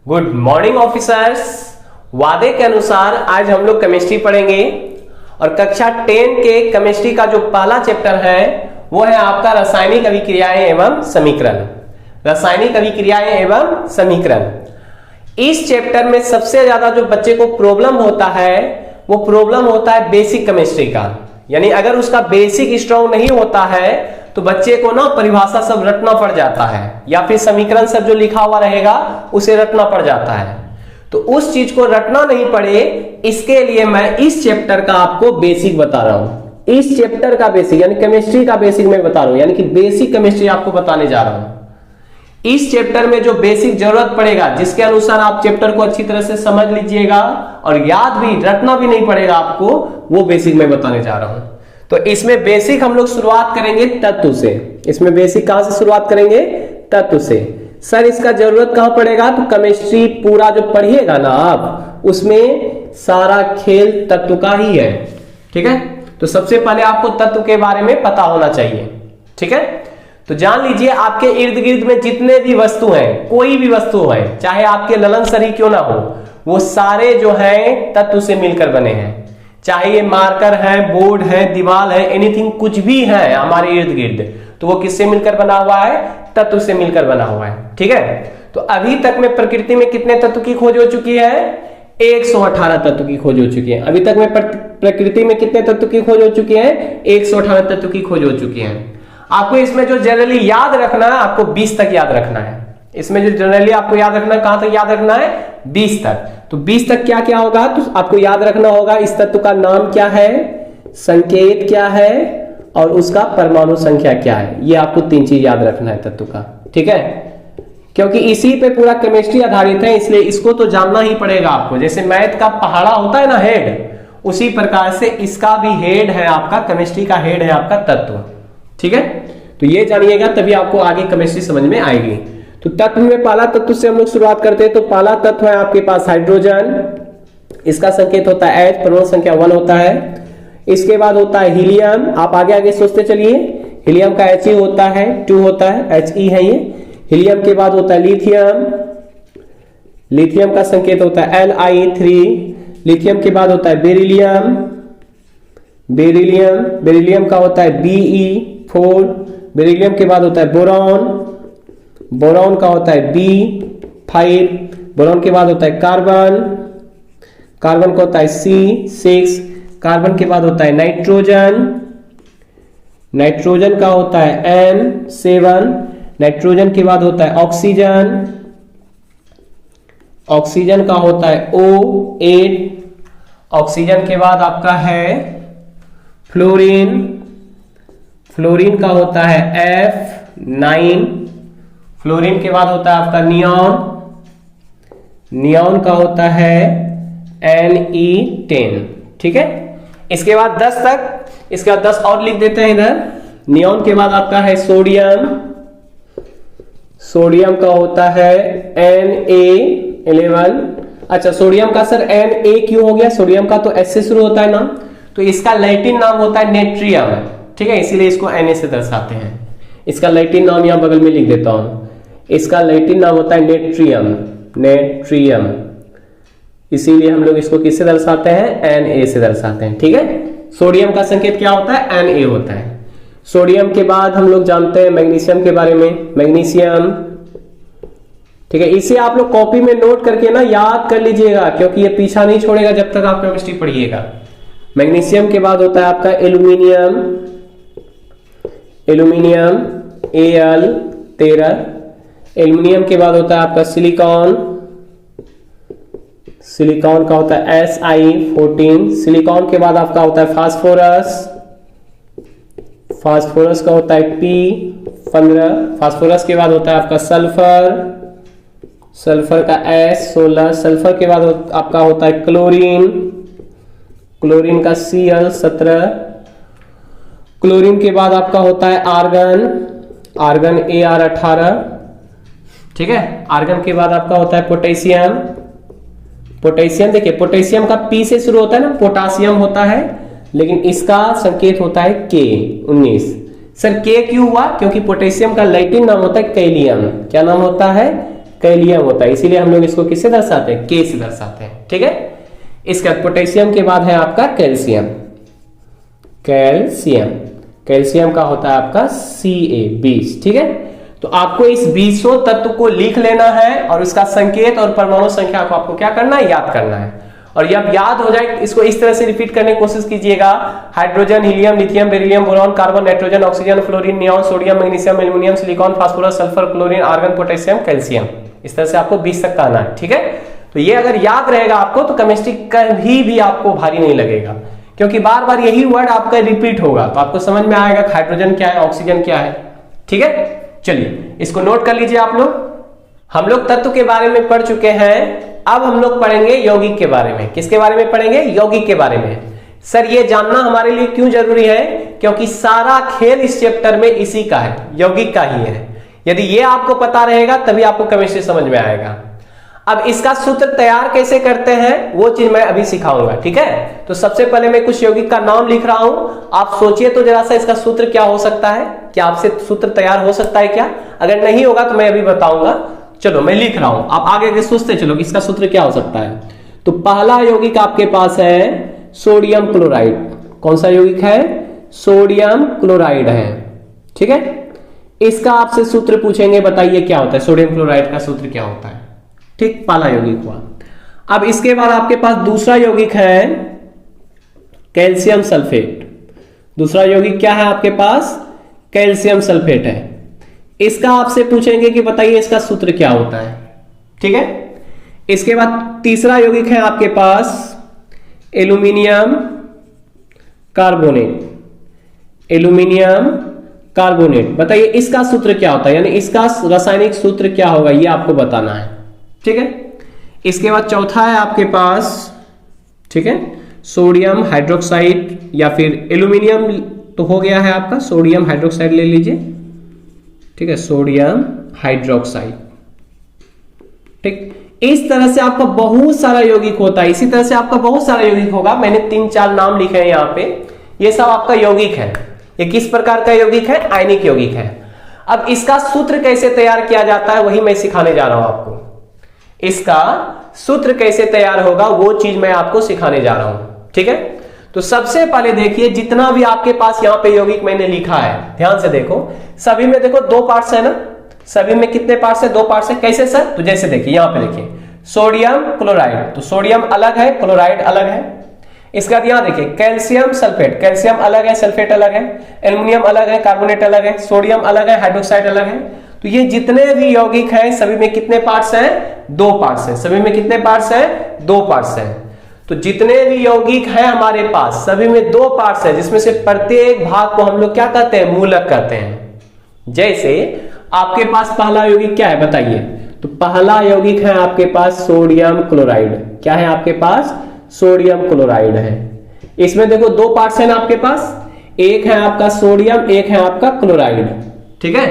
Good morning officers. वादे के अनुसार आज हम लोग केमिस्ट्री पढ़ेंगे और कक्षा 10 के केमिस्ट्री का जो पहला चैप्टर है वो है आपका रासायनिक अभिक्रियाएं एवं समीकरण। रासायनिक अभिक्रियाएं एवं समीकरण। इस चैप्टर में सबसे ज्यादा जो बच्चे को प्रॉब्लम होता है वो प्रॉब्लम होता है बेसिक केमिस्ट्री का। यानी अगर उसका बेसिक स्ट्रांग नहीं होता है तो बच्चे को ना परिभाषा सब रटना पड़ जाता है या फिर समीकरण सब जो लिखा हुआ रहेगा उसे रटना पड़ जाता है। तो उस चीज को रटना नहीं पड़े इसके लिए मैं इस चैप्टर का आपको बेसिक बता रहा हूं। इस चैप्टर का बेसिक यानी केमिस्ट्री का बेसिक मैं बता रहा हूं, यानी कि बेसिक केमिस्ट्री आपको बताने जा रहा हूं। इस चैप्टर में जो बेसिक जरूरत पड़ेगा जिसके अनुसार आप चैप्टर को अच्छी तरह से समझ लीजिएगा और याद भी रटना भी नहीं पड़ेगा आपको, वो बेसिक मैं बताने जा रहा हूं। तो इसमें बेसिक हम लोग शुरुआत करेंगे तत्व से। इसमें बेसिक कहां से शुरुआत करेंगे? तत्व से। सर इसका जरूरत कहां पड़ेगा? तो केमिस्ट्री पूरा जो पढ़िएगा ना आप उसमें सारा खेल तत्व का ही है। ठीक है, तो सबसे पहले आपको तत्व के बारे में पता होना चाहिए। ठीक है, तो जान लीजिए आपके इर्द गिर्द में जितने भी वस्तु हैं, कोई भी वस्तु है, चाहे आपके ललन शरीर क्यों ना हो, वो सारे जो हैं तत्व से मिलकर बने हैं। चाहे ये मार्कर है, बोर्ड है, दीवार है, एनीथिंग कुछ भी है हमारे इर्द गिर्द, तो वो किससे मिलकर बना हुआ है? तत्व से मिलकर बना हुआ है। ठीक है, तो अभी तक में प्रकृति में कितने तत्व की खोज हो चुकी है? 118 तत्व की खोज हो चुकी है। अभी तक में प्रकृति में कितने तत्व की खोज हो चुकी है? 118 तत्व की खोज हो चुकी है। आपको इसमें जो जनरली याद रखना है, आपको 20 तक याद रखना है। इसमें जो जनरली आपको याद रखना है, कहां तक याद रखना है? 20 तक। तो 20 तक क्या क्या होगा? तो आपको याद रखना होगा इस तत्व का नाम क्या है, संकेत क्या है और उसका परमाणु संख्या क्या है। ये आपको 3 चीज याद रखना है तत्व का। ठीक है, क्योंकि इसी पे पूरा केमिस्ट्री आधारित है, इसलिए इसको तो जानना ही पड़ेगा आपको। जैसे मैथ का पहाड़ा होता है ना हेड, उसी प्रकार से इसका भी हेड है आपका, केमिस्ट्री का हेड है आपका तत्व। ठीक है, तो ये जानिएगा तभी आपको आगे केमिस्ट्री समझ में आएगी। तो तत्व में पहला तत्व से हम लोग शुरुआत करते हैं। तो पहला तत्व है आपके पास हाइड्रोजन। इसका संकेत होता है H, परमाणु संख्या 1 होता है। इसके बाद होता है हीलियम। आप आगे आगे सोचते चलिए, हीलियम का He होता है, 2 होता है, He है ये। हीलियम के बाद होता है लिथियम। लिथियम का संकेत होता है Li3। लिथियम के बाद होता है बेरिलियम। बेरिलियम बेरिलियम का होता है Be4। बेरिलियम के बाद होता है बोरॉन। बोरॉन का होता है B5। बोरॉन के बाद होता है कार्बन। कार्बन का होता है C6। कार्बन के बाद होता है नाइट्रोजन। नाइट्रोजन का होता है N7। नाइट्रोजन के बाद होता है ऑक्सीजन। ऑक्सीजन का होता है O8। ऑक्सीजन के बाद आपका है फ्लोरीन। फ्लोरीन का होता है F9। फ्लोरीन के बाद होता है आपका नियॉन। नियॉन का होता है Ne10। ठीक है, इसके बाद 10 तक, इसके बाद 10 और लिख देते हैं इधर। नियॉन के बाद आपका है सोडियम। सोडियम का होता है Na11। अच्छा, सोडियम का सर Na क्यों हो गया? सोडियम का तो S से शुरू होता है नाम, तो इसका लैटिन नाम होता है नेट्रियम। ठीक है, इसीलिए इसको Na से दर्शाते हैं। इसका लैटिन नाम यहां बगल में लिख देता हूं। इसका लैटिन नाम होता है नेट्रियम। नेट्रियम, इसीलिए हम लोग इसको किससे दर्शाते हैं? Na से दर्शाते हैं। ठीक है, सोडियम का संकेत क्या होता है? Na होता है। सोडियम के बाद हम लोग जानते हैं मैग्नीशियम के बारे में। मैग्नीशियम, ठीक है, इसे आप लोग कॉपी में नोट करके ना याद कर लीजिएगा, क्योंकि ये पीछा नहीं छोड़ेगा जब तक आप केमिस्ट्री पढ़िएगा। मैग्नीशियम के बाद होता है आपका एल्यूमिनियम। Aluminium Al13। एल्यूमिनियम के बाद होता है आपका सिलिकॉन। सिलिकॉन का होता है Si14। सिलिकॉन के बाद आपका होता है फास्फोरस। फास्फोरस का होता है P15। फास्फोरस के बाद होता है आपका सल्फर। सल्फर का S16। सल्फर के बाद आपका होता है क्लोरीन। क्लोरीन का Cl17। क्लोरीन के बाद आपका होता है आर्गन। Argon Ar18। ठीक है, आर्गन के बाद आपका होता है पोटेशियम। पोटेशियम देखिए, पोटेशियम का P से शुरू होता है ना, पोटासियम होता है, लेकिन इसका संकेत होता है K19। सर K क्यों हुआ? क्योंकि पोटेशियम का लैटिन नाम होता है कैलियम। क्या नाम होता है? कैलियम होता है, इसीलिए हम लोग इसको किससे दर्शाते हैं, के से दर्शाते हैं। ठीक है, इसके बाद पोटेशियम के बाद है आपका कैल्शियम। कैल्शियम, कैल्शियम का होता है आपका Ca20। ठीक है, तो आपको इस 20 तत्व को लिख लेना है और उसका संकेत और परमाणु संख्या को आपको क्या करना है, याद करना है। और जब याद हो जाए इसको इस तरह से रिपीट करने की कोशिश कीजिएगा, hydrogen, helium, lithium, beryllium, boron, carbon, nitrogen, oxygen, fluorine, neon, sodium, magnesium, aluminium, silicon, phosphorus, sulphur, chlorine, argon, potassium, calcium. इस तरह से आपको 20 तक कहना है। ठीक है, तो ये अगर याद रहेगा आपको तो केमिस्ट्री कभी भी आपको भारी नहीं लगेगा, क्योंकि बार बार यही वर्ड आपका रिपीट होगा, तो आपको समझ में आएगा हाइड्रोजन क्या है, ऑक्सीजन क्या है। ठीक है, चलिए इसको नोट कर लीजिए आप लोग। हम लोग तत्व के बारे में पढ़ चुके हैं, अब हम लोग पढ़ेंगे यौगिक के बारे में। किसके बारे में पढ़ेंगे, यौगिक के बारे में। सर ये जानना हमारे लिए क्यों जरूरी है, क्योंकि सारा खेल इस चैप्टर में इसी का है, यौगिक का ही है। यदि ये आपको पता रहेगा तभी आपको केमिस्ट्री समझ में आएगा। अब इसका सूत्र तैयार कैसे करते हैं वो चीज मैं अभी सिखाऊंगा। ठीक है, तो सबसे पहले मैं कुछ यौगिक का नाम लिख रहा हूं, आप सोचिए तो जरा सा इसका सूत्र क्या हो सकता है, क्या आपसे सूत्र तैयार हो सकता है क्या? अगर नहीं होगा तो मैं अभी बताऊंगा। चलो मैं लिख रहा हूं, आप आगे सोचते चलो इसका सूत्र क्या हो सकता है। तो पहला यौगिक आपके पास है सोडियम क्लोराइड। कौन सा यौगिक है, सोडियम क्लोराइड है। ठीक है, इसका आपसे सूत्र पूछेंगे, बताइए क्या होता है, सोडियम क्लोराइड का सूत्र क्या होता है। ठीक, पहला यौगिक हुआ। अब इसके बाद आपके पास दूसरा यौगिक है कैल्शियम सल्फेट। दूसरा यौगिक क्या है आपके पास, कैल्शियम सल्फेट है। इसका आपसे पूछेंगे कि बताइए इसका सूत्र क्या होता है। ठीक है, इसके बाद तीसरा यौगिक है आपके पास एल्यूमिनियम कार्बोनेट। एल्यूमिनियम कार्बोनेट, बताइए इसका सूत्र क्या होता है, यानी इसका रासायनिक सूत्र क्या होगा, ये आपको बताना है। ठीक है, इसके बाद चौथा है आपके पास, ठीक है, सोडियम हाइड्रोक्साइड या फिर एल्यूमिनियम तो हो गया है आपका, सोडियम हाइड्रोक्साइड ले लीजिए। ठीक है, सोडियम हाइड्रोक्साइड। ठीक, इस तरह से आपका बहुत सारा यौगिक होता है, इसी तरह से आपका बहुत सारा यौगिक होगा। मैंने 3-4 नाम लिखे हैं यहाँ पे, ये सब आपका यौगिक है। ये किस प्रकार का यौगिक है, आयनिक यौगिक है। अब इसका सूत्र कैसे तैयार किया जाता है वही मैं सिखाने जा रहा हूं आपको। इसका सूत्र कैसे तैयार होगा वो चीज मैं आपको सिखाने जा रहा हूं। ठीक है, तो सबसे पहले देखिए जितना भी आपके पास यहाँ पे यौगिक मैंने लिखा है, ध्यान से देखो, सभी में देखो 2 पार्ट्स है ना, सभी में कितने पार्ट्स है, 2 पार्ट्स है। कैसे सर, तो जैसे देखिए यहाँ पे देखिए सोडियम क्लोराइड, तो सोडियम अलग है, क्लोराइड अलग है। इसके बाद यहाँ देखिए कैल्शियम सल्फेट, कैल्शियम अलग है, सल्फेट अलग है, एल्युमिनियम अलग है, कार्बोनेट अलग है, सोडियम अलग है, हाइड्रोक्साइड अलग है। तो ये जितने भी यौगिक हैं सभी में कितने पार्ट्स हैं, 2 पार्ट्स हैं। सभी में कितने पार्ट्स हैं, 2 पार्ट्स हैं। तो जितने भी यौगिक हैं हमारे पास सभी में 2 पार्ट्स हैं, जिसमें से प्रत्येक भाग को हम लोग क्या कहते हैं, मूलक कहते हैं। जैसे आपके पास पहला यौगिक क्या है बताइए, तो पहला यौगिक है आपके पास सोडियम क्लोराइड। क्या है आपके पास, सोडियम क्लोराइड है। इसमें देखो 2 पार्ट्स हैं ना आपके पास, एक है आपका सोडियम, एक है आपका क्लोराइड। ठीक है,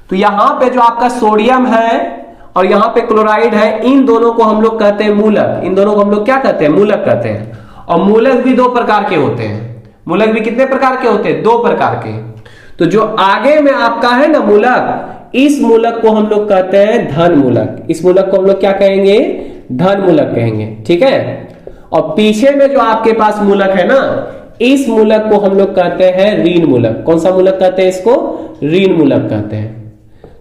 तो यहां पे जो आपका सोडियम है और यहां पे क्लोराइड है, इन दोनों को हम लोग कहते हैं मूलक। इन दोनों को हम लोग क्या कहते हैं, मूलक कहते हैं। और मूलक भी 2 प्रकार के होते हैं। मूलक भी कितने प्रकार के होते हैं, 2 प्रकार के। तो जो आगे में आपका है ना मूलक, इस मूलक को हम लोग कहते हैं धन मूलक। इस मूलक को हम लोग क्या कहेंगे, धन मूलक कहेंगे। ठीक है, और पीछे में जो आपके पास मूलक है ना, इस मूलक को हम लोग कहते हैं ऋण मूलक। कौन सा मूलक कहते हैं इसको, ऋण मूलक कहते हैं।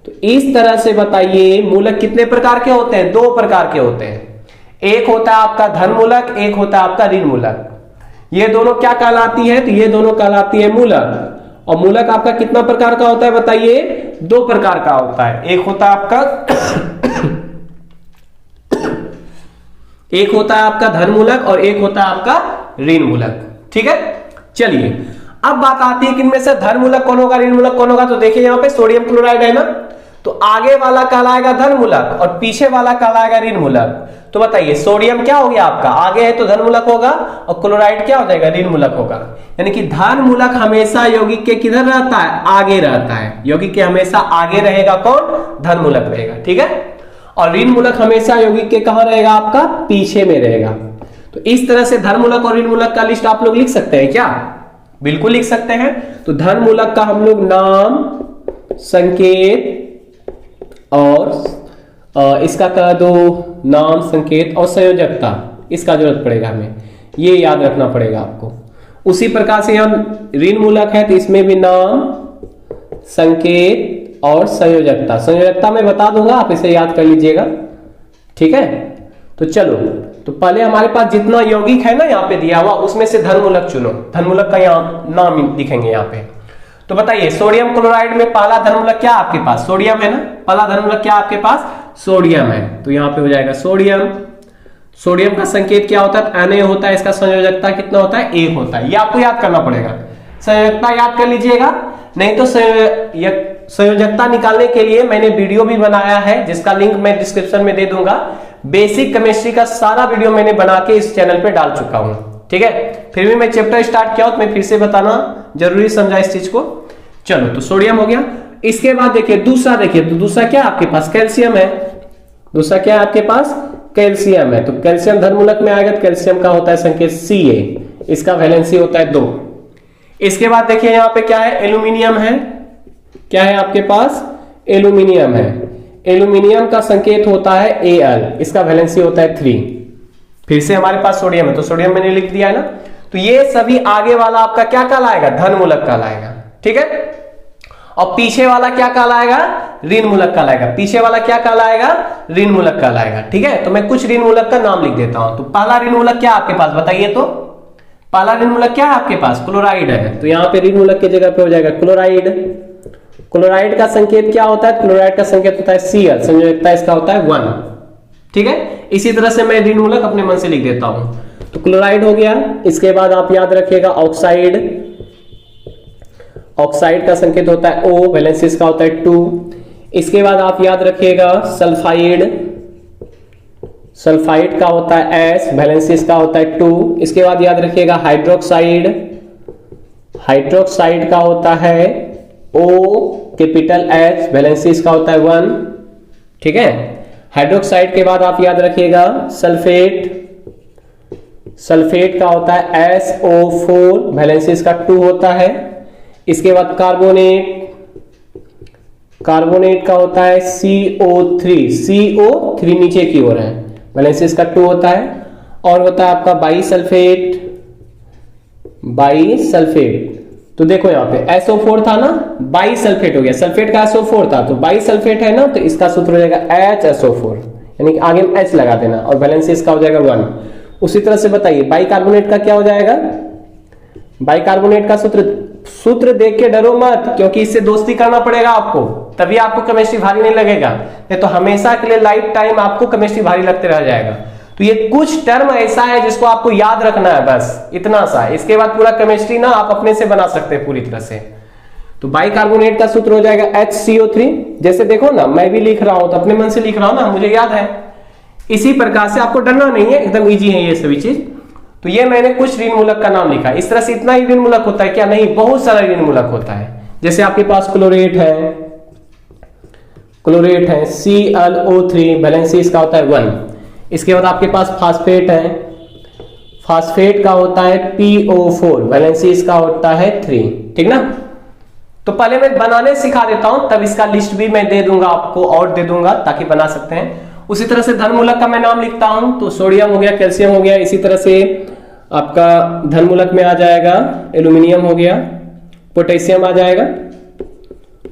तो इस तरह से बताइए मूलक कितने प्रकार के होते हैं, 2 प्रकार के होते हैं। एक होता है आपका धन मूलक, एक होता है आपका ऋण मूलक। ये दोनों क्या कहलाती है, तो ये दोनों कहलाती है मूलक। और मूलक आपका कितना प्रकार का होता है बताइए, 2 प्रकार का होता है। एक होता है आपका एक होता है आपका धन मूलक और एक होता है आपका ऋण मूलक। ठीक है, चलिए अब बात आती है कि इनमें से धन मूलक कौन होगा, ऋण मूलक कौन होगा। तो देखिए यहाँ पे सोडियम क्लोराइड है ना, तो आगे वाला कहलाएगा धन मूलक और पीछे वाला कहलाएगा ऋण मूलक। तो बताइए सोडियम क्या हो गया आपका, आगे है तो धन मूलक होगा और क्लोराइड क्या हो जाएगा, ऋण मूलक होगा। यानी कि धन मूलक हमेशा यौगिक के किधर रहता है, आगे रहता है। यौगिक के हमेशा आगे रहेगा कौन, धन मूलक रहेगा। ठीक है, और ऋण मूलक हमेशा यौगिक के कहां रहेगा, आपका पीछे में रहेगा। तो इस तरह से धन मूलक और ऋण मूलक का लिस्ट आप लोग लिख सकते हैं क्या, बिल्कुल लिख सकते हैं। तो धन मूलक का हम लोग नाम, संकेत और इसका कह दो नाम, संकेत और संयोजकता, इसका जरूरत पड़ेगा हमें, ये याद रखना पड़ेगा आपको। उसी प्रकार से यहाँ ऋण मूलक है तो इसमें भी नाम, संकेत और संयोजकता। संयोजकता मैं बता दूंगा, आप इसे याद कर लीजिएगा, ठीक है। तो चलो, तो पहले हमारे पास जितना यौगिक है ना यहाँ पे दिया हुआ, उसमें से धनमूलक चुनो। धनमूलक का यहाँ नाम लिखेंगे यहाँ पे। तो बताइए सोडियम क्लोराइड में पहला धनमूलक क्या आपके पास? सोडियम है ना। पहला धनमूलक क्या आपके पास? सोडियम है। तो यहाँ पे हो जाएगा सोडियम। सोडियम का संकेत क्या होता है? Na होता है। इसका संयोजकता कितना होता है? 1 होता है। ये आपको याद करना पड़ेगा। संयोजकता याद कर लीजिएगा, नहीं तो संयोजकता निकालने के लिए मैंने वीडियो भी बनाया है, जिसका लिंक मैं डिस्क्रिप्शन में दे दूंगा। बेसिक केमिस्ट्री का सारा वीडियो मैंने बना के इस चैनल पे डाल चुका हूं, ठीक है। फिर भी मैं चैप्टर स्टार्ट किया तो मैं फिर से बताना जरूरी समझा इस चीज को। चलो, तो सोडियम हो गया। इसके बाद देखिए दूसरा, देखिए तो दूसरा क्या आपके पास? कैल्शियम है। दूसरा क्या है आपके पास? कैल्शियम है। तो कैल्शियम धनमूलक में आएगा तो कैल्शियम का होता है संकेत Ca, इसका वैलेंसी होता है 2। इसके बाद देखिए यहाँ पे क्या है? एल्यूमिनियम है। क्या है आपके पास? एल्यूमिनियम है। एल्यूमिनियम का संकेत होता है Al, इसका वैलेंसी होता है 3। फिर से हमारे पास सोडियम है, तो सोडियम मैंने लिख दिया है ना। तो ये सभी आगे वाला आपका क्या कहलाएगा? धनमूलक कहलाएगा, ठीक है। और पीछे वाला क्या कहलाएगा? ऋण मूलक कहलाएगा। पीछे वाला क्या कहलाएगा? ऋण मूलक कहलाएगा, ठीक है। तो मैं कुछ ऋण मूलक का नाम लिख देता हूं। तो पहला ऋण मूलक क्या आपके पास? बताइए तो। पहला ऋण मूलक क्या है आपके पास? क्लोराइड है। तो यहाँ पे ऋण मूलक की जगह पे हो जाएगा क्लोराइड। क्लोराइड का संकेत क्या होता है? क्लोराइड का संकेत होता है Cl, संयोजकता इसका होता है 1, ठीक है। इसी तरह से मैं ऋण मूलक अपने मन से लिख देता हूं। तो क्लोराइड हो गया। इसके बाद आप याद रखिएगा ऑक्साइड। ऑक्साइड का संकेत होता है O, वैलेंसी इसका होता है 2। इसके बाद आप याद रखिएगा सल्फाइड। सल्फाइड का होता है S, वैलेंसी इसका होता है 2। इसके बाद याद रखिएगा हाइड्रोक्साइड। हाइड्रोक्साइड का होता है O कैपिटल H, वैलेंसी इसका होता है 1, ठीक है। हाइड्रोक्साइड के बाद आप याद रखिएगा सल्फेट। सल्फेट का होता है SO4, वैलेंसी इसका 2 होता है। इसके बाद कार्बोनेट। कार्बोनेट का होता है CO3। CO3 नीचे की ओर है, वैलेंसी इसका 2 होता है। और होता है आपका बाईसल्फेट। बाईसल्फेट, तो देखो यहाँ पे SO4 था ना, बाईसल्फेट हो गया। सल्फेट का SO4 था, तो बाईसल्फेट है ना, तो इसका सूत्र हो जाएगा HSO4, यानी कि आगे में H लगा देना और वैलेंसी इसका हो जाएगा 1। उसी तरह से बताइए बाइकार्बोनेट का क्या हो जाएगा? बाइकार्बोनेट का सूत्र देख के डरो मत, क्योंकि इससे दोस्ती करना पड़ेगा आपको, तभी आपको केमिस्ट्री भारी नहीं लगेगा। नहीं तो हमेशा के लिए लाइफ टाइम आपको केमिस्ट्री भारी लगते रह जाएगा। तो ये कुछ टर्म ऐसा है जिसको आपको याद रखना है, बस इतना सा। इसके बाद पूरा केमिस्ट्री ना आप अपने से बना सकते हैं पूरी तरह से। तो बाइकार्बोनेट का सूत्र हो जाएगा HCO3। जैसे देखो ना, मैं भी लिख रहा हूं तो अपने मन से लिख रहा हूं ना, मुझे याद है। इसी प्रकार से आपको डरना नहीं है, एकदम इजी है ये सभी चीज। तो ये मैंने कुछ ऋण मूलक का नाम लिखा। इस तरह से इतना ही ऋण मूलक होता है क्या? नहीं, बहुत सारा ऋण मूलक होता है। जैसे आपके पास क्लोरेट है, क्लोरेट है ClO3, वैलेंसी इसका होता है 1। इसके बाद आपके पास फास्फेट है। फास्फेट का होता है PO4, वैलेंसी इसका होता है 3, ठीक ना। तो पहले मैं बनाने सिखा देता हूं, तब इसका लिस्ट भी मैं दे दूंगा आपको और दे दूंगा ताकि बना सकते हैं। उसी तरह से धनमूलक का मैं नाम लिखता हूं। तो सोडियम हो गया, कैल्शियम हो गया। इसी तरह से आपका धनमूलक में आ जाएगा एल्यूमिनियम हो गया, पोटेशियम आ जाएगा।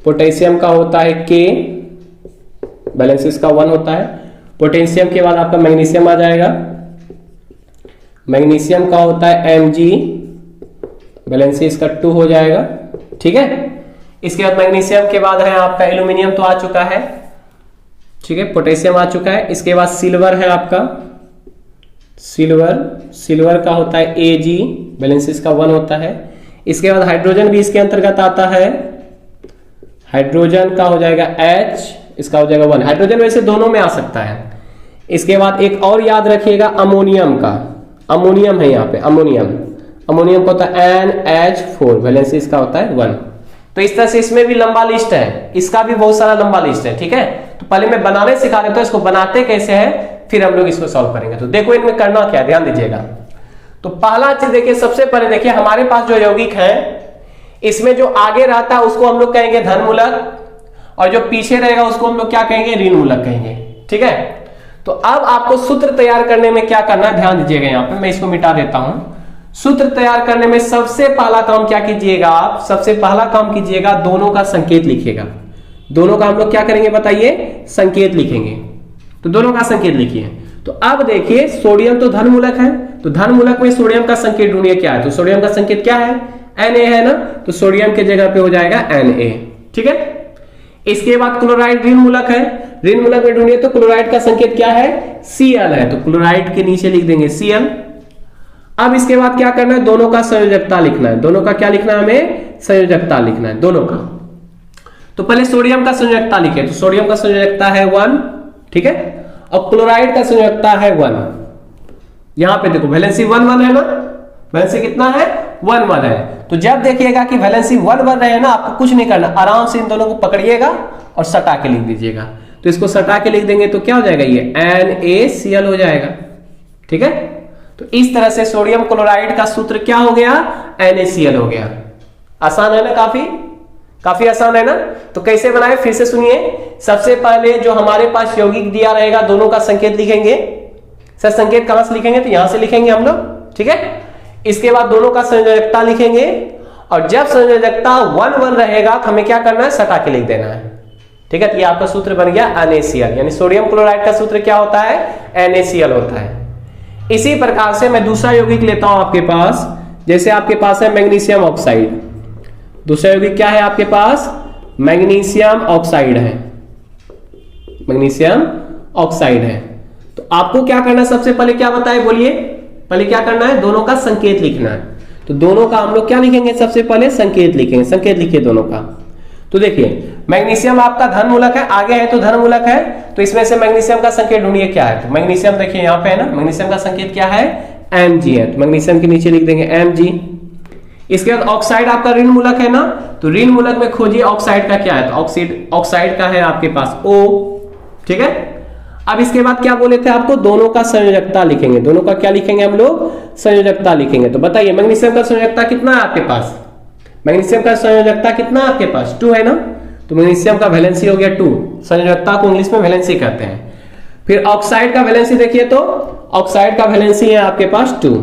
पोटेशियम का होता है K, बैलेंस इसका 1 होता है। पोटेशियम के बाद आपका मैग्नीशियम आ जाएगा। मैग्नीशियम का होता है Mg, बैलेंस इसका 2 हो जाएगा, ठीक है। इसके बाद मैग्नीशियम के बाद है आपका एल्यूमिनियम, तो आ चुका है, ठीक है। पोटेशियम आ चुका है। इसके बाद सिल्वर है आपका, सिल्वर। सिल्वर का होता है Ag, बैलेंस इसका 1 होता है। इसके बाद हाइड्रोजन भी इसके अंतर्गत आता है। हाइड्रोजन का हो जाएगा H, इसका हो जाएगा 1। हाइड्रोजन वैसे दोनों में आ सकता है। इसके बाद एक और याद रखिएगा अमोनियम का। अमोनियम है यहाँ पे, अमोनियम। अमोनियम का होता है NH4, वैलेंसी इसका होता है 1। तो इस तरह से इसमें भी लंबा लिस्ट है, इसका भी बहुत सारा लंबा लिस्ट है, ठीक है। तो पहले मैं बनाने सिखा देता हूं, इसको बनाते कैसे है, फिर हम लोग इसको सॉल्व करेंगे। तो देखो इनमें करना क्या है, ध्यान दीजिएगा। तो पहला चीज देखिए, सबसे पहले देखिए हमारे पास जो यौगिक है, इसमें जो आगे रहता है उसको हम लोग कहेंगे धनमूलक, और जो पीछे रहेगा उसको हम लोग क्या कहेंगे? ऋण मूलक कहेंगे, ठीक है। तो अब आपको सूत्र तैयार करने में क्या करना है, ध्यान दीजिएगा। यहां पे मैं इसको मिटा देता हूं। सूत्र तैयार करने में सबसे पहला काम क्या कीजिएगा आप, सबसे पहला काम कीजिएगा, दोनों का संकेत लिखिएगा। दोनों का हम लोग क्या करेंगे बताइए, संकेत लिखेंगे। तो दोनों का संकेत लिखिए। तो अब देखिए सोडियम तो धन मूलक है, तो धन मूलक में सोडियम का संकेत ढूंढिए क्या है। तो सोडियम का संकेत क्या है, Na है ना, तो सोडियम के जगह पे हो जाएगा Na, ठीक है। इसके बाद क्लोराइड ऋण मूलक है, ऋण मूलक में ढूंढिए तो क्लोराइड का संकेत क्या है, Cl है, तो क्लोराइड के नीचे लिख देंगे Cl। अब इसके बाद क्या करना है, दोनों का संयोजकता लिखना है। दोनों का क्या लिखना है, हमें संयोजकता लिखना है दोनों का। तो पहले सोडियम का संयोजकता लिखे, तो सोडियम का संयोजकता है 1, ठीक है, और क्लोराइड का संयोजकता है 1। यहां पे देखो वैलेंसी 1 1 है ना, वैलेंसी कितना है 1 1 है। तो जब देखिएगा कि वैलेंसी 1 1 रहे ना, आपको कुछ नहीं करना, आराम से इन दोनों को पकड़िएगा और सटा के लिख दीजिएगा। तो इसको सटा के लिख देंगे तो क्या हो जाएगा, ये NaCl हो जाएगा, ठीक है। तो इस तरह से सोडियम क्लोराइड का सूत्र क्या हो गया, NaCl हो गया। आसान है ना, काफी आसान है ना। तो कैसे बनाए फिर से सुनिए। सबसे पहले जो हमारे पास यौगिक दिया रहेगा, दोनों का संकेत लिखेंगे। सर संकेत कहां से लिखेंगे, तो यहां से लिखेंगे हम लोग, ठीक है। इसके बाद दोनों का संयोजकता लिखेंगे, और जब संयोजकता 1 1 रहेगा तो हमें क्या करना है, सटा के लिख देना है, ठीक है। तो ये आपका सूत्र बन गया NaCl, यानी सोडियम क्लोराइड का सूत्र क्या होता है, NaCl होता है। इसी प्रकार से मैं दूसरा यौगिक लेता हूं आपके पास, जैसे आपके पास है मैग्नीशियम ऑक्साइड। दूसरा यौगिक क्या है आपके पास, मैग्नीशियम ऑक्साइड है, मैग्नीशियम ऑक्साइड है। तो आपको क्या करना है, सबसे पहले क्या बताए बोलिए, पहले क्या करना है, दोनों का संकेत लिखना है। तो दोनों का हम लोग क्या लिखेंगे, सबसे पहले संकेत लिखेंगे। संकेत लिखिए दोनों का। तो देखिए मैग्नीशियम आपका धन मूलक है, आगे है तो धन मूलक है, तो इसमें से मैग्नीशियम का संकेत ढूंढिए क्या है। तो मैग्नीशियम देखिए यहाँ पे है ना, मैग्नीशियम का संकेत क्या है, Mg है, तो मैग्नीशियम के नीचे लिख देंगे Mg। इसके बाद ऑक्साइड आपका ऋण मूलक है ना, तो ऋण मूलक में खोजिए ऑक्साइड का क्या है, तो ऑक्साइड का है आपके पास O, ठीक है। अब इसके बाद क्या बोले थे आपको, दोनों का संयोजकता लिखेंगे। दोनों का क्या लिखेंगे हम लोग, संयोजकता लिखेंगे। तो बताइए मैग्नीशियम का संयोजकता कितना है आपके पास, मैग्नीशियम का संयोजकता कितना है आपके पास, 2 है ना, तो मैग्नीशियम का वैलेंसी हो गया 2, संयोजकता को इंग्लिश में वैलेंसी कहते हैं। फिर ऑक्साइड का वैलेंसी देखिए, तो ऑक्साइड का वैलेंसी है आपके पास 2,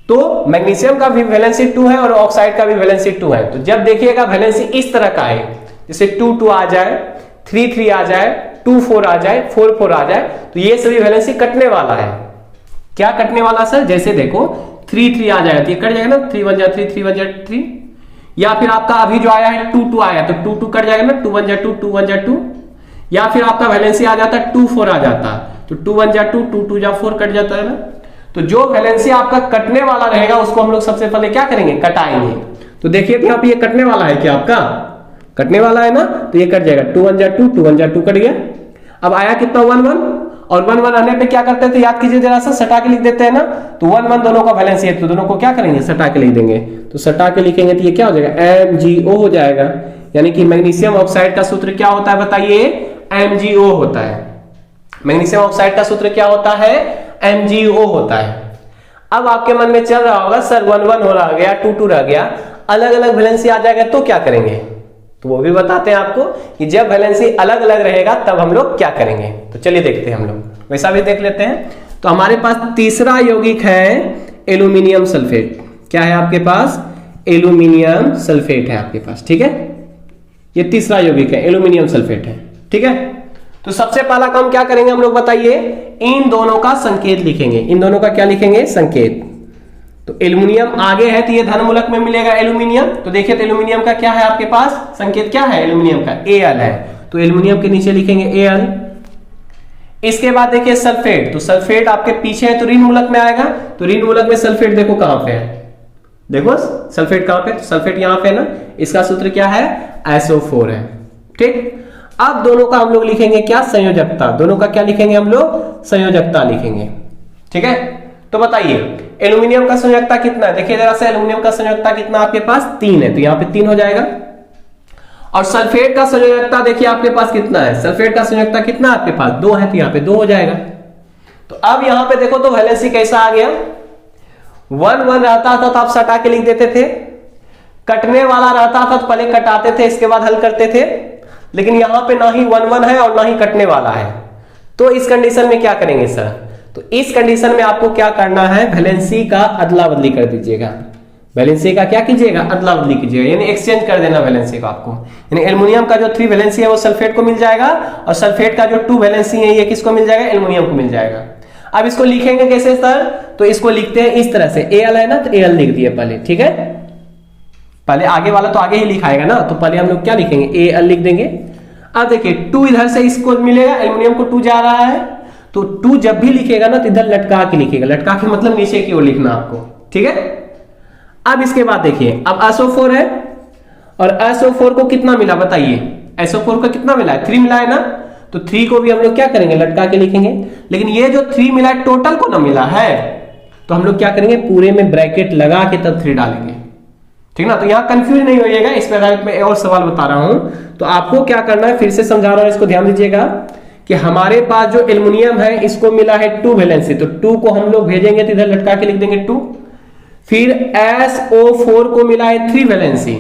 तो मैग्नीशियम का भी वैलेंसी 2 है और ऑक्साइड का भी वैलेंसी 2 है। तो जब देखिएगा वैलेंसी इस तरह का है, जैसे 2 2 आ जाए, 3 3 आ जाए, 2 4 आ जाए, 4 4 आ जाए, तो ये सभी वैलेंसी कटने वाला है। क्या कटने वाला सर, जैसे देखो 3 3 आ जाए तो ये कट जाएगा ना, 3 1 जा 3, 3 1 जा 3, या फिर आपका अभी जो आया है 2 2 आया तो 2 2 कट जाएगा ना, 2 1 जा 2, 2 1 जा 2, या फिर आपका वैलेंसी आ जाता है 2 4 आ जाता, तो 2 1 जा 2, 2 2 जा 4 कट जाता है ना। तो जो वैलेंसी आपका कटने वाला रहेगा उसको हम लोग सबसे पहले क्या करेंगे, कटाएंगे। तो देखिए यहाँ पे ये कटने वाला है, क्या आपका कटने वाला है ना, तो ये कट जाएगा, 2 1 जा 2, 2 1 जा 2 कट गया। अब आया कितना 1 1, और 1 1 आने पे क्या करते थे, याद कीजिए जरा सा, सटा के लिख देते हैं ना। तो 1 1 दोनों का वैलेंसी है, तो दोनों को क्या करेंगे, सटा के लिख देंगे। तो सटा के लिखेंगे तो ये क्या हो जाएगा, MgO हो जाएगा। यानी कि मैग्नीशियम ऑक्साइड का सूत्र क्या होता है बताइए, MgO होता है। मैग्नीशियम ऑक्साइड का सूत्र क्या होता है, MgO होता है। अब आपके मन में चल रहा होगा सर 1 1 हो रहा गया, 2 2 रह गया, अलग अलग वैलेंसी आ जाएगा तो क्या करेंगे, तो वो भी बताते हैं आपको कि जब वैलेंसी अलग अलग रहेगा तब हम लोग क्या करेंगे। तो चलिए देखते हैं, हम लोग वैसा भी देख लेते हैं। तो हमारे पास तीसरा यौगिक है एल्यूमिनियम सल्फेट। क्या है आपके पास, एल्यूमिनियम सल्फेट है आपके पास, ठीक है। ये तीसरा यौगिक है, एल्यूमिनियम सल्फेट है, ठीक है। तो सबसे पहला काम क्या करेंगे हम लोग बताइए, इन दोनों का संकेत लिखेंगे। इन दोनों का क्या लिखेंगे, संकेत। तो एल्यूमिनियम आगे है तो ये धन मूलक में मिलेगा एल्यूमिनियम। तो देखिए तो एल्यूमिनियम का क्या है आपके पास, संकेत क्या है एल्यूमिनियम का, Al है, तो एल्यूमिनियम के नीचे लिखेंगे Al। इसके बाद देखिए सल्फेट, तो सल्फेट आपके पीछे है तो ऋण मूलक में आएगा। तो ऋण मूलक में सल्फेट देखो कहां पे है, देखो सल्फेट कहां पे, सल्फेट यहां पे ना, इसका सूत्र क्या है, SO4 है, ठीक। अब दोनों का हम लोग लिखेंगे क्या, संयोजकता। दोनों का क्या लिखेंगे हम लोग, संयोजकता लिखेंगे, ठीक है। तो बताइए एल्यूमिनियम का संयोजकता कितना है, देखिए जरा से, एल्यूमिनियम का संयोजकता कितना आपके पास, 3 है, तो यहाँ पे 3 हो जाएगा। और सल्फेट का संयोजकता देखिए आपके पास कितना है, सल्फेट का संयोजकता कितना आपके पास, 2 है, तो यहाँ पे 2 हो जाएगा। तो अब यहाँ पे देखो तो वैलेंसी कैसा आ गया, 1 1 रहता था तो आप सटा के लिख देते थे, कटने वाला रहता था तो पहले कटाते थे इसके बाद हल करते थे, लेकिन यहाँ पे ना ही 1 1 है और ना ही कटने वाला है। तो इस कंडीशन में क्या करेंगे सर? तो इस कंडीशन में आपको क्या करना है, वैलेंसी का अदला बदली कर दीजिएगा। वैलेंसी का क्या कीजिएगा, अदला बदली कीजिएगा, यानी एक्सचेंज कर देना वैलेंसी को आपको। यानी एल्युमिनियम का जो 3 वैलेंसी है वो सल्फेट को मिल जाएगा, और सल्फेट का जो 2 वैलेंसी है ये किसको मिल जाएगा, एल्युमिनियम को मिल जाएगा। अब इसको लिखेंगे कैसे सर? तो इसको लिखते हैं इस तरह से, Al है ना, तो Al लिख दिए पहले, ठीक है। पहले आगे वाला तो आगे ही लिखाएगा ना, तो पहले हम लोग क्या लिखेंगे, Al लिख देंगे। अब देखिए 2 इधर से इसको मिलेगा, एल्युमिनियम को 2 जा रहा है, तो 2 जब भी लिखेगा ना तो इधर लटका के लिखेगा, लटका के मतलब नीचे की ओर लिखना आपको, ठीक है। अब इसके बाद देखिए, अब SO4 है, और SO4 को कितना मिला बताइए, SO4 को कितना मिला है, 3 मिला है ना, तो 3 को भी हम लोग क्या करेंगे, लटका के लिखेंगे। लेकिन ये जो 3 मिला है टोटल को ना मिला है, तो हम लोग क्या करेंगे, पूरे में ब्रैकेट लगा के तब 3 डालेंगे, ठीक ना। तो यहां कंफ्यूज नहीं होइएगा, इस पर आधारित मैं और सवाल बता रहा हूं, तो आपको क्या करना है, फिर से समझा रहा हूं, इसको ध्यान दीजिएगा कि हमारे पास जो एल्युमिनियम है इसको मिला है 2 वैलेंसी, तो 2 को हम लोग भेजेंगे तो इधर लटका के लिख देंगे 2। फिर SO4 को मिला है 3 वैलेंसी,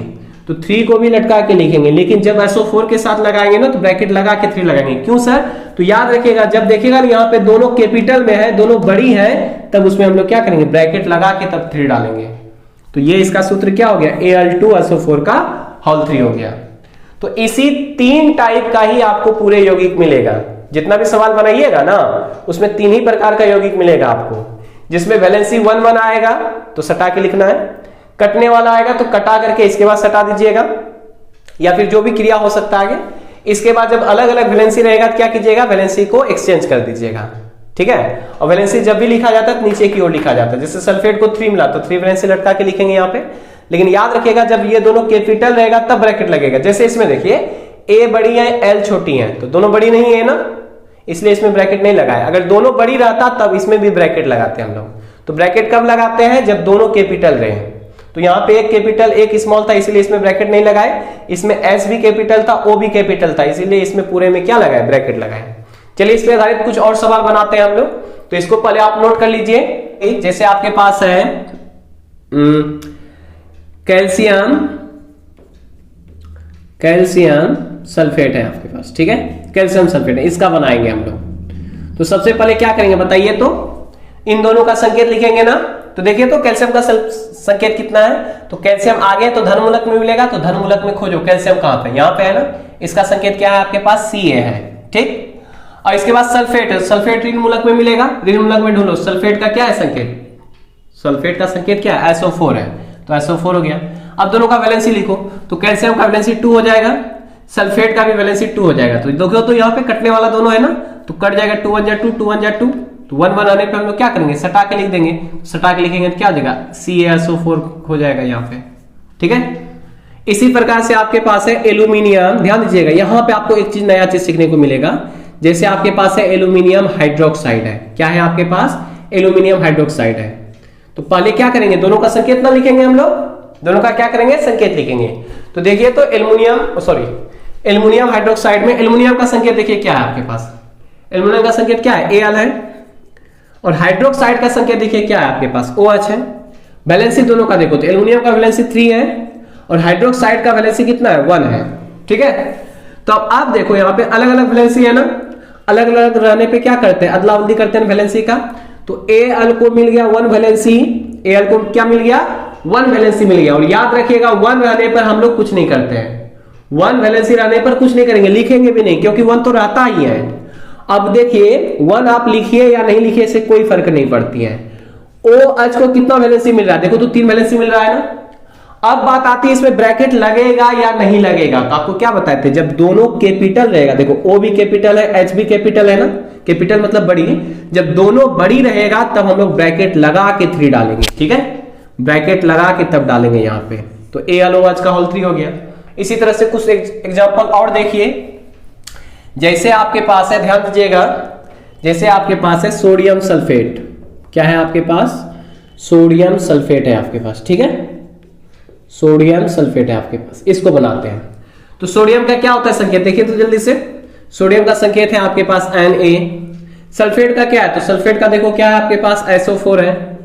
तो 3 को भी लटका के लिखेंगे, लेकिन जब SO4 के साथ लगाएंगे ना तो ब्रैकेट लगा के 3 लगाएंगे। क्यों सर? तो याद रखिएगा, जब देखिएगा ना यहाँ पे दोनों कैपिटल में है, दोनों बड़ी है, तब उसमें हम लोग क्या करेंगे, ब्रैकेट लगा के तब 3 डालेंगे। तो ये इसका सूत्र क्या हो गया, Al2SO4 का होल 3 हो गया। तो इसी 3 टाइप का ही आपको पूरे यौगिक मिलेगा। जितना भी सवाल बनाइएगा ना उसमें 3 ही प्रकार का यौगिक मिलेगा आपको, जिसमें वैलेंसी 1 1 आएगा तो सटा के लिखना है, कटने वाला आएगा तो कटा करके इसके बाद सटा दीजिएगा, या फिर जो भी क्रिया हो सकता है आगे। इसके बाद जब अलग अलग वैलेंसी रहेगा तो क्या कीजिएगा, वैलेंसी को एक्सचेंज कर दीजिएगा, ठीक है। और वैलेंसी जब भी लिखा जाता है तो नीचे की ओर लिखा जाता है, जैसे सल्फेट को 3 मिला तो 3 वैलेंसी लटका के लिखेंगे यहाँ पे। लेकिन याद रखिएगा जब ये दोनों कैपिटल रहेगा तब ब्रैकेट लगेगा। जैसे इसमें देखिए A बड़ी है, L छोटी है, तो दोनों बड़ी नहीं है ना, इसलिए इसमें ब्रैकेट नहीं लगाया। अगर दोनों बड़ी रहता तब इसमें भी ब्रैकेट लगाते हैं हम लोग। तो ब्रैकेट कब लगाते हैं, जब दोनों कैपिटल रहे। तो यहाँ पे एक कैपिटल एक स्मॉल था, इसलिए इसमें ब्रैकेट नहीं लगाए। इसमें S भी कैपिटल था, O भी कैपिटल था, इसीलिए इसमें पूरे में क्या लगाए, ब्रैकेट लगाए। चलिए इस पे आधारित कुछ और सवाल बनाते हैं हम लोग, तो इसको पहले आप नोट कर लीजिए। जैसे आपके पास है कैल्शियम सल्फेट है आपके पास, ठीक है, कैल्शियम सल्फेट है, इसका बनाएंगे हम लोग। तो सबसे पहले क्या करेंगे बताइए, तो इन दोनों का संकेत लिखेंगे ना। तो देखिए तो कैल्शियम का संकेत कितना है, तो कैल्शियम आगे तो धनमूलक में मिलेगा, तो धनमूलक में खोजो कैल्शियम कहां पे, यहां पे है ना। इसका संकेत क्या है आपके पास, Ca है, ठीक। और इसके बाद सल्फेट है, सल्फेट ऋण मूलक में मिलेगा, ऋण मूलक में ढूंढो सल्फेट का क्या है संकेत, सल्फेट का संकेत क्या है, SO4 है, तो SO4 हो गया। अब दोनों का वैलेंसी लिखो, तो कैल्शियम का वैलेंसी 2 हो जाएगा, सल्फेट का भी वैलेंसी 2 हो जाएगा। तो देखो तो यहाँ पे कटने वाला दोनों है ना, तो कट जाएगा 2 1 जा 2 2 1 जा 2, तो 1 1 आने पे हम लोग क्या करेंगे, सटा के लिख देंगे। सटा के लिखेंगे तो क्या हो जाएगा, CaSO4 हो जाएगा यहाँ पे, ठीक है। इसी प्रकार से आपके पास है एल्यूमिनियम, ध्यान दीजिएगा यहाँ पे आपको एक चीज नया चीज सीखने को मिलेगा। जैसे आपके पास है एल्यूमिनियम हाइड्रोक्साइड है, क्या है आपके पास, एल्यूमिनियम हाइड्रोक्साइड है। तो पहले क्या करेंगे, दोनों का संकेत ना लिखेंगे हम लोग, दोनों का क्या करेंगे, संकेत लिखेंगे। तो देखिए तो एल्यूमिनियम हाइड्रोक्साइड में एल्यूमिनियम का संकेत देखिए क्या है आपके पास, एल्यूमिनियम का संकेत क्या है, Al है, और हाइड्रोक्साइड का संकेत देखिए क्या है आपके पास, OH है। वैलेंसी दोनों का देखो तो एल्यूमिनियम का वैलेंसी 3 है और हाइड्रोक्साइड का वैलेंसी कितना है, 1 है, ठीक है। तो अब आप देखो यहाँ पे अलग अलग वैलेंसी है ना, अलग अलग रहने पे क्या करते हैं, अदला बदली करते हैं वैलेंसी का। तो Al को मिल गया 1 वैलेंसी, Al को क्या मिल गया, 1 वैलेंसी मिल गया। और याद रखिएगा 1 रहने पर हम लोग कुछ नहीं करते हैं, 1 वैलेंसी रहने पर कुछ नहीं करेंगे, लिखेंगे भी नहीं, क्योंकि 1 तो रहता ही है। अब देखिए 1 आप लिखिए या नहीं लिखिए इससे कोई फर्क नहीं पड़ती है। OH को कितना वैलेंसी मिल रहा है, देखो तो 3 वैलेंसी मिल रहा है ना। अब बात आती है इसमें ब्रैकेट लगेगा या नहीं लगेगा। तो आपको क्या बताए थे, जब दोनों कैपिटल रहेगा, देखो O भी कैपिटल है, H भी कैपिटल है ना, कैपिटल मतलब बड़ी, जब दोनों बड़ी रहेगा तब हम लोग ब्रैकेट लगा के 3 डालेंगे, ठीक है, ब्रैकेट लगा के तब डालेंगे यहाँ पे। तो AlOH का होल 3 हो गया। इसी तरह से कुछ एग्जांपल और देखिए, जैसे आपके पास है, ध्यान दीजिएगा, जैसे आपके पास है सोडियम सल्फेट, क्या है आपके पास, सोडियम सल्फेट है आपके पास, ठीक है, सोडियम सल्फेट है आपके पास, इसको बनाते हैं। तो सोडियम का क्या होता है संकेत, देखिए तो जल्दी से, सोडियम का संकेत है आपके पास Na। सल्फेट का क्या है, तो सल्फेट का देखो क्या है आपके पास, SO4 है।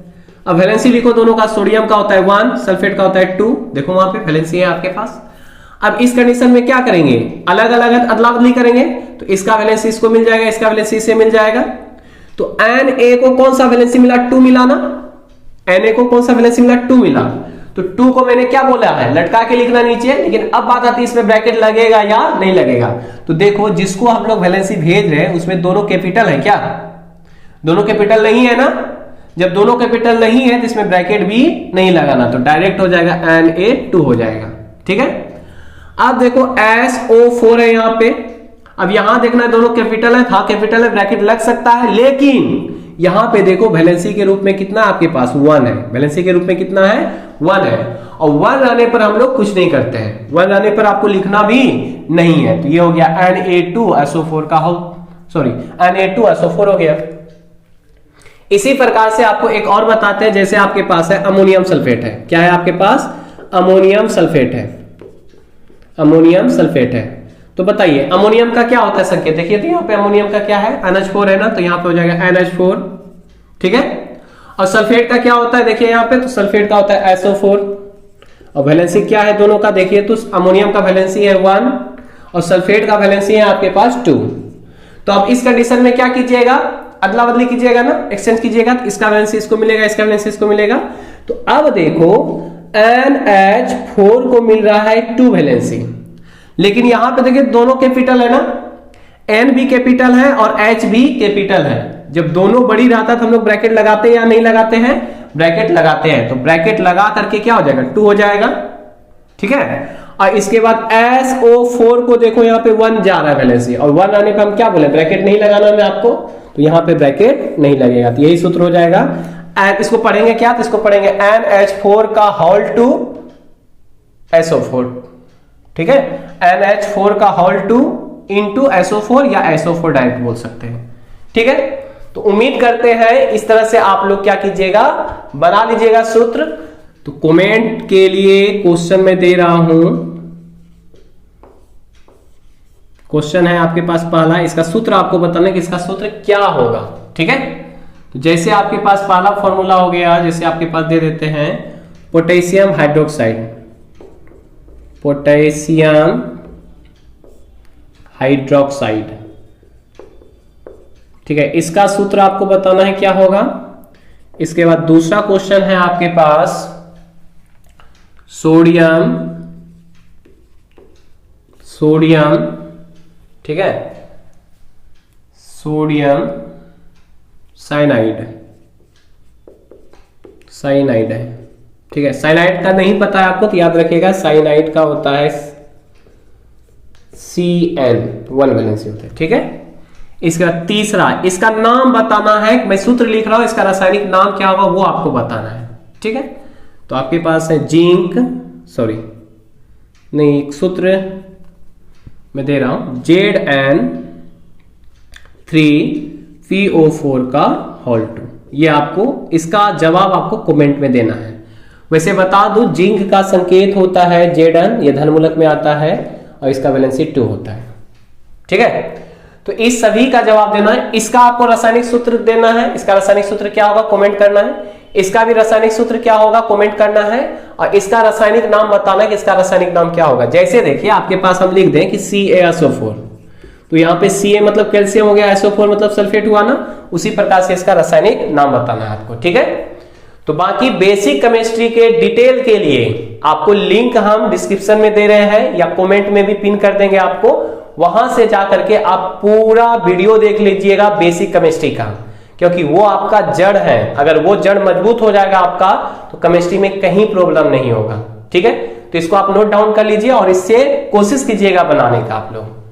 अब वैलेंसी लिखो दोनों का, सोडियम का होता है 1, सल्फेट का होता है 2, देखो वहां पे वैलेंसी है आपके पास। अब इस कंडीशन में क्या करेंगे, अलग अलग अदला बदली करेंगे। तो इसका वैलेंसी इसको मिल जाएगा, इसका वैलेंसी इसे मिल जाएगा। तो Na को कौन सा वैलेंसी मिला, 2 मिला ना, Na को कौन सा वैलेंसी मिला, 2 मिला। तो 2 को मैंने क्या बोला है, लटका के लिखना नीचे, लेकिन अब बात आती है इसमें ब्रैकेट लगेगा या नहीं लगेगा। तो देखो जिसको हम लोग वैलेंसी भेज रहे हैं उसमें दोनों कैपिटल है क्या, दोनों कैपिटल नहीं है ना। जब दोनों कैपिटल नहीं है तो इसमें ब्रैकेट भी नहीं लगाना, तो डायरेक्ट हो जाएगा Na2 हो जाएगा। ठीक है, अब देखो SO4 है यहाँ पे। अब यहां देखना दोनों कैपिटल है, हाँ कैपिटल है, ब्रैकेट लग सकता है, लेकिन यहां पे देखो वैलेंसी के रूप में कितना आपके पास 1 है, वैलेंसी के रूप में कितना है 1 है, और 1 रहने पर हम लोग कुछ नहीं करते हैं, 1 रहने पर आपको लिखना भी नहीं है। तो ये हो गया Na2SO4 का Na2SO4 हो गया। इसी प्रकार से आपको एक और बताते हैं, जैसे आपके पास है अमोनियम सल्फेट है, क्या है आपके पास, अमोनियम सल्फेट है, अमोनियम सल्फेट है। तो बताइए अमोनियम का क्या होता है संकेत, देखिए तो यहाँ पे अमोनियम का क्या है, NH4 है ना, तो यहाँ पे हो जाएगा NH4। ठीक है, और सल्फेट का क्या होता है, देखिए यहाँ पे तो सल्फेट का होता है SO4। और वैलेंसी क्या है दोनों का, देखिए तो अमोनियम का वैलेंसी है 1 और सल्फेट का वैलेंसी है आपके पास 2। तो अब इस कंडीशन में क्या कीजिएगा, अदला बदली कीजिएगा ना, एक्सचेंज कीजिएगा, तो इसका वैलेंसी इसको मिलेगा, इसका वैलेंसी इसको मिलेगा। तो अब देखो NH4 को मिल रहा है 2 वैलेंसी, लेकिन यहां पे देखिए दोनों कैपिटल है ना, N भी कैपिटल है और H भी कैपिटल है। जब दोनों बड़ी रहता है तो हम लोग ब्रैकेट लगाते हैं या नहीं लगाते हैं, ब्रैकेट लगाते हैं। तो ब्रैकेट लगा करके क्या हो जाएगा, 2 हो जाएगा। ठीक है, और इसके बाद SO4 को देखो यहाँ पे 1 जा रहा है वैलेंसी, और 1 आने पे हम क्या बोले, ब्रैकेट नहीं लगाना है आपको, तो यहाँ पे ब्रैकेट नहीं लगेगा। तो यही सूत्र हो जाएगा। इसको पढ़ेंगे क्या, तो इसको पढ़ेंगे NH4 का होल 2 SO4। ठीक है, NH4 का होल 2 इंटू SO4 या SO4 डायरेक्ट बोल सकते हैं। ठीक है, तो उम्मीद करते हैं इस तरह से आप लोग क्या कीजिएगा, बना लीजिएगा सूत्र। तो कमेंट के लिए क्वेश्चन में दे रहा हूं, क्वेश्चन है आपके पास पहला, इसका सूत्र आपको बताना है कि इसका सूत्र क्या होगा। ठीक है, तो जैसे आपके पास पहला फॉर्मूला हो गया, जैसे आपके पास दे देते हैं पोटेशियम हाइड्रोक्साइड, पोटेशियम हाइड्रोक्साइड। ठीक है, इसका सूत्र आपको बताना है क्या होगा। इसके बाद दूसरा क्वेश्चन है आपके पास सोडियम, ठीक है, सोडियम साइनाइड है। ठीक है, साइनाइड का नहीं पता है आपको तो याद रखिएगा, साइनाइड का होता है CN1 वैलेंसी होता है। ठीक है, इसका तीसरा, इसका नाम बताना है, मैं सूत्र लिख रहा हूं, इसका रासायनिक नाम क्या होगा वो आपको बताना है। ठीक है, तो आपके पास है जिंक, सूत्र मैं दे रहा हूं Zn3PO4 का होल 2। ये आपको इसका जवाब आपको कमेंट में देना है। वैसे बता दूं जिंक का संकेत होता है Zn, ये धनमूलक में आता है, और इसका वैलेंसी 2 होता है। ठीक है, तो इस सभी का जवाब देना है। इसका आपको रासायनिक सूत्र देना है, इसका रासायनिक सूत्र क्या होगा कमेंट करना है, इसका भी रासायनिक सूत्र क्या होगा कमेंट करना है, और इसका रासायनिक नाम बताना है कि इसका रासायनिक नाम क्या होगा। जैसे देखिए आपके पास हम लिख दें कि CaSO4, तो यहाँ पे Ca मतलब कैल्शियम हो गया, SO4 मतलब सल्फेट हुआ ना, उसी प्रकार से इसका रासायनिक नाम बताना है आपको। ठीक है, तो बाकी बेसिक केमिस्ट्री के डिटेल के लिए आपको लिंक हम डिस्क्रिप्शन में दे रहे हैं या कमेंट में भी पिन कर देंगे आपको, वहां से जाकर के आप पूरा वीडियो देख लीजिएगा बेसिक केमिस्ट्री का, क्योंकि वो आपका जड़ है। अगर वो जड़ मजबूत हो जाएगा आपका तो केमिस्ट्री में कहीं प्रॉब्लम नहीं होगा। ठीक है, तो इसको आप नोट डाउन कर लीजिए और इससे कोशिश कीजिएगा बनाने का आप लोग।